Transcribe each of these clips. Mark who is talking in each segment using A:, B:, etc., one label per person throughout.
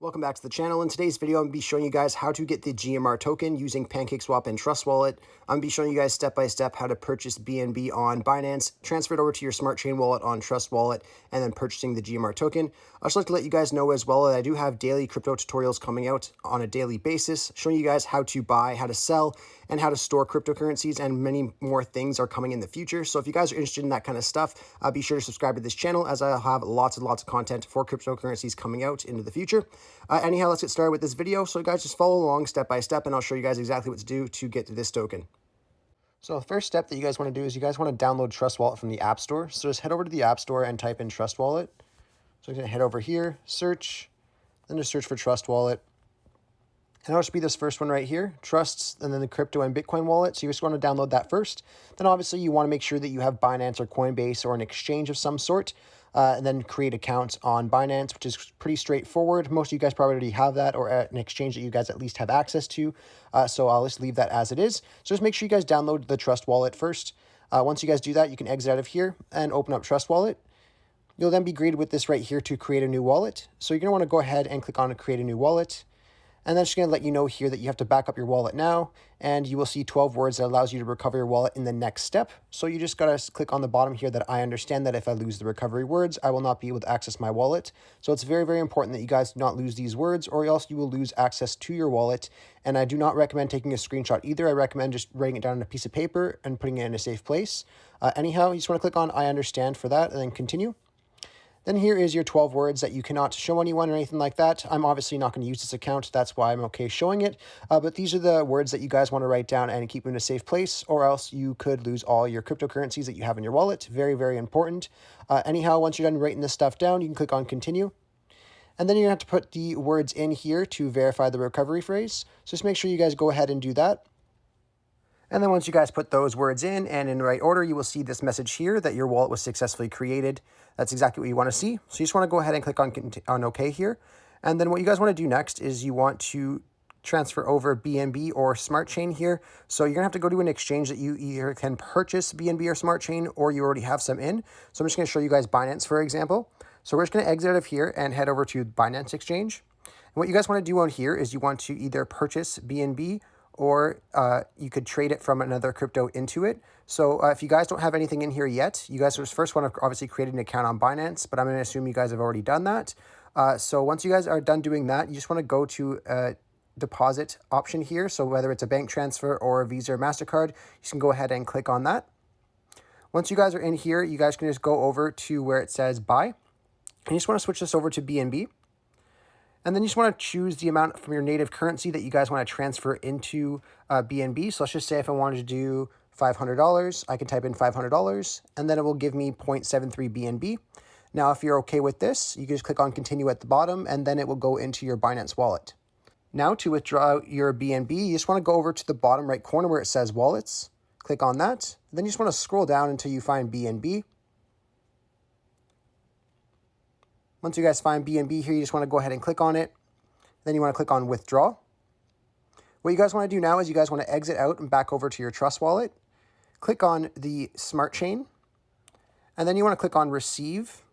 A: Welcome back to the channel. In today's video, I'm going to be showing you guys how to get the GMR token using Pancakeswap and Trust Wallet. I'm going to be showing you guys step by step how to purchase BNB on Binance, transfer it over to your smart chain wallet on Trust Wallet, and then purchasing the GMR token. I'd just like to let you guys know as well that I do have daily crypto tutorials coming out on a daily basis, showing you guys how to buy, how to sell, and how to store cryptocurrencies, and many more things are coming in the future. So if you guys are interested in that kind of stuff, be sure to subscribe to this channel as I'll have lots and lots of content for cryptocurrencies coming out into the future. Anyhow, let's get started with this video. So guys, just follow along step by step and I'll show you guys exactly what to do to get to this token. So the first step that you guys want to do is you guys want to download Trust Wallet from the App Store. So just head over to the App Store and type in Trust Wallet. So I'm going to head over here, search, then just search for Trust Wallet. And it'll just be this first one right here, Trusts, and then the crypto and Bitcoin wallet. So you just want to download that first. Then obviously you want to make sure that you have Binance or Coinbase or an exchange of some sort. And then create accounts on Binance, which is pretty straightforward. Most of you guys probably already have that, or an exchange that you guys at least have access to. So I'll just leave that as it is. So just make sure you guys download the Trust Wallet first. Once you guys do that, you can exit out of here and open up Trust Wallet. You'll then be greeted with this right here to create a new wallet. So you're going to want to go ahead and click on create a new wallet. And then it's going to let you know here that you have to back up your wallet now, and you will see 12 words that allows you to recover your wallet in the next step. So you just got to click on the bottom here that I understand that if I lose the recovery words, I will not be able to access my wallet. So it's very, very important that you guys do not lose these words, or else you will lose access to your wallet. And I do not recommend taking a screenshot either. I recommend just writing it down on a piece of paper and putting it in a safe place. Anyhow, you just want to click on I understand for that and then continue. Then here is your 12 words that you cannot show anyone or anything like that. I'm obviously not going to use this account. That's why I'm okay showing it. But these are the words that you guys want to write down and keep in a safe place, or else you could lose all your cryptocurrencies that you have in your wallet. Very, very important. Anyhow, once you're done writing this stuff down, you can click on continue. And then you're going to have to put the words in here to verify the recovery phrase. So just make sure you guys go ahead and do that. And then once you guys put those words in and in the right order, you will see this message here that your wallet was successfully created. That's exactly what you want to see. So you just want to go ahead and click on OK here. And then what you guys want to do next is you want to transfer over BNB or Smart Chain here. So you're going to have to go to an exchange that you either can purchase BNB or Smart Chain, or you already have some in. So I'm just going to show you guys Binance, for example. So we're just going to exit out of here and head over to Binance Exchange. And what you guys want to do on here is you want to either purchase BNB, or you could trade it from another crypto into it. So if you guys don't have anything in here yet, you guys first want to obviously create an account on Binance, but I'm going to assume you guys have already done that. So once you guys are done doing that, you just want to go to a deposit option here. So whether it's a bank transfer or a Visa or MasterCard, you can go ahead and click on that. Once you guys are in here, you guys can just go over to where it says buy. And you just want to switch this over to BNB. And then you just want to choose the amount from your native currency that you guys want to transfer into BNB. So let's just say if I wanted to do $500, I can type in $500, and then it will give me 0.73 BNB. Now, if you're okay with this, you can just click on continue at the bottom, and then it will go into your Binance wallet. Now, to withdraw your BNB, you just want to go over to the bottom right corner where it says wallets. Click on that. Then you just want to scroll down until you find BNB. Once you guys find BNB here, you just want to go ahead and click on it. Then you want to click on withdraw. What you guys want to do now is you guys want to exit out and back over to your Trust Wallet. Click on the Smart Chain. And then you want to click on receive,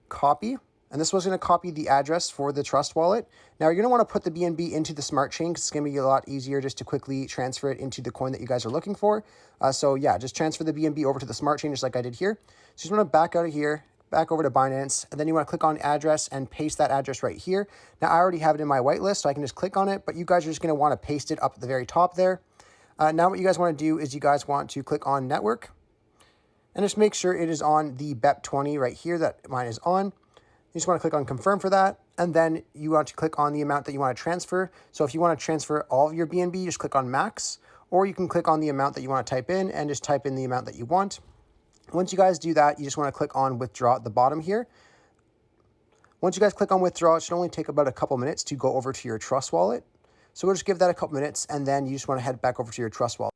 A: copy. And this was going to copy the address for the Trust Wallet. Now you're going to want to put the BNB into the Smart Chain because it's going to be a lot easier just to quickly transfer it into the coin that you guys are looking for. So yeah, just transfer the BNB over to the Smart Chain just like I did here. So you just want to back out of here, back over to Binance, and then you want to click on address and paste that address right here. Now I already have it in my whitelist, so I can just click on it, but you guys are just going to want to paste it up at the very top there. Now what you guys want to do is you guys want to click on network and just make sure it is on the BEP20 right here that mine is on. You just want to click on confirm for that, and then you want to click on the amount that you want to transfer. So if you want to transfer all of your BNB, just click on max, or you can click on the amount that you want to type in and just type in the amount that you want. Once you guys do that, you just want to click on withdraw at the bottom here. Once you guys click on withdraw, it should only take about a couple minutes to go over to your Trust Wallet. So we'll just give that a couple minutes, and then you just want to head back over to your Trust Wallet.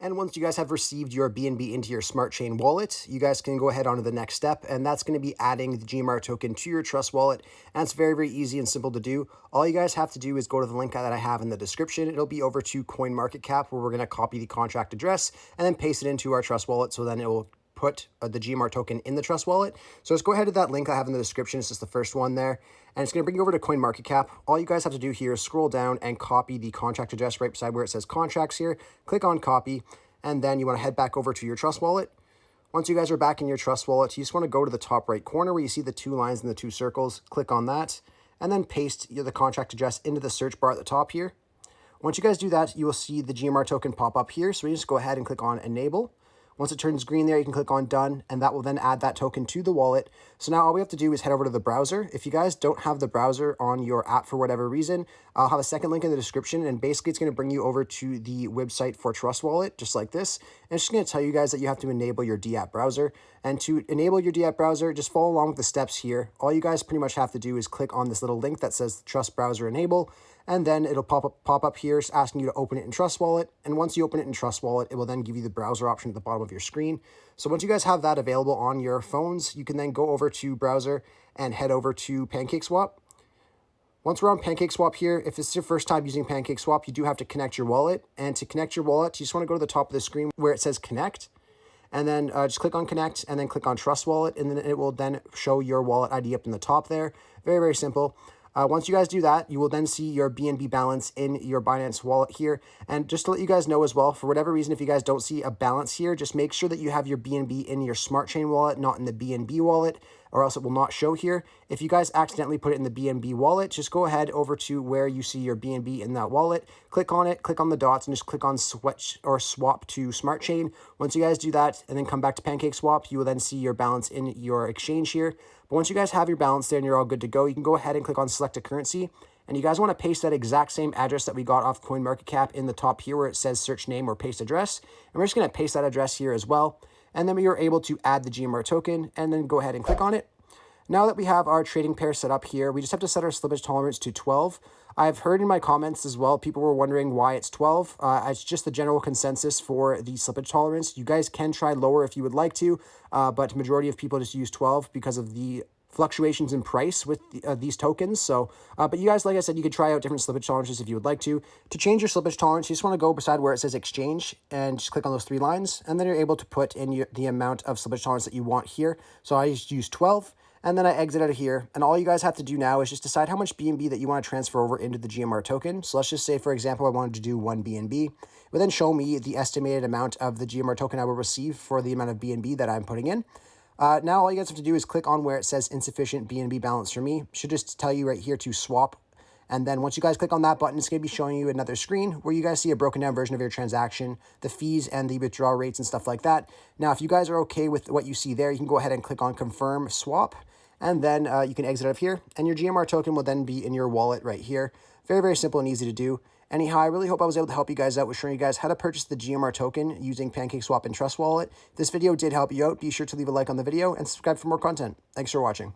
A: And once you guys have received your BNB into your Smart Chain wallet, you guys can go ahead on to the next step, and that's going to be adding the GMR token to your Trust Wallet. And it's very, very easy and simple to do. All you guys have to do is go to the link that I have in the description. It'll be over to CoinMarketCap, where we're going to copy the contract address and then paste it into our Trust Wallet, so then it will put the GMR token in the Trust Wallet. So let's go ahead to that link I have in the description. It's just the first one there. And it's going to bring you over to CoinMarketCap. All you guys have to do here is scroll down and copy the contract address right beside where it says contracts here. Click on copy, and then you want to head back over to your Trust Wallet. Once you guys are back in your Trust Wallet, you just want to go to the top right corner where you see the 2 lines and the 2 circles. Click on that, and then paste the contract address into the search bar at the top here. Once you guys do that, you will see the GMR token pop up here. So we just go ahead and click on enable. Once it turns green there, you can click on done, and that will then add that token to the wallet. So now all we have to do is head over to the browser. If you guys don't have the browser on your app for whatever reason, I'll have a second link in the description, and basically it's going to bring you over to the website for Trust Wallet, just like this. And it's just going to tell you guys that you have to enable your DApp browser. And to enable your DApp browser, just follow along with the steps here. All you guys pretty much have to do is click on this little link that says Trust Browser Enable, and then it'll pop up here asking you to open it in Trust Wallet. And once you open it in Trust Wallet, it will then give you the browser option at the bottom of your screen. So once you guys have that available on your phones, you can then go over to browser and head over to Pancakeswap. Once we're on Pancakeswap here, if this is your first time using Pancakeswap, you do have to connect your wallet. And to connect your wallet, you just want to go to the top of the screen where it says connect. And then just click on connect, and then click on Trust Wallet, and then it will then show your wallet ID up in the top there. Very, very simple. Once you guys do that, you will then see your BNB balance in your Binance wallet here. And just to let you guys know as well, for whatever reason, if you guys don't see a balance here, just make sure that you have your BNB in your Smart Chain wallet, not in the BNB wallet, or else it will not show here. If you guys accidentally put it in the BNB wallet, just go ahead over to where you see your BNB in that wallet, click on it, click on the dots, and just click on switch or swap to Smart Chain. Once you guys do that, and then come back to Pancakeswap, you will then see your balance in your exchange here. But once you guys have your balance there and you're all good to go, you can go ahead and click on select a currency. And you guys want to paste that exact same address that we got off CoinMarketCap in the top here where it says search name or paste address. And we're just going to paste that address here as well. And then we are able to add the GMR token and then go ahead and click on it. Now that we have our trading pair set up here, we just have to set our slippage tolerance to 12. I've heard in my comments as well, people were wondering why it's 12. It's just the general consensus for the slippage tolerance. You guys can try lower if you would like to, but majority of people just use 12 because of the fluctuations in price with these tokens. So, but you guys, like I said, you could try out different slippage tolerances if you would like to. To change your slippage tolerance, you just want to go beside where it says exchange and just click on those 3 lines, and then you're able to put in the amount of slippage tolerance that you want here. So I just use 12. And then I exit out of here. And all you guys have to do now is just decide how much BNB that you want to transfer over into the GMR token. So let's just say, for example, I wanted to do 1 BNB. It will then show me the estimated amount of the GMR token I will receive for the amount of BNB that I'm putting in. Now all you guys have to do is click on where it says insufficient BNB balance for me. It should just tell you right here to swap. And then once you guys click on that button, it's going to be showing you another screen where you guys see a broken down version of your transaction, the fees and the withdrawal rates and stuff like that. Now, if you guys are okay with what you see there, you can go ahead and click on confirm swap. And then you can exit out of here, and your GMR token will then be in your wallet right here. Very, very simple and easy to do. Anyhow, I really hope I was able to help you guys out with showing you guys how to purchase the GMR token using Pancakeswap and Trust Wallet. If this video did help you out, be sure to leave a like on the video and subscribe for more content. Thanks for watching.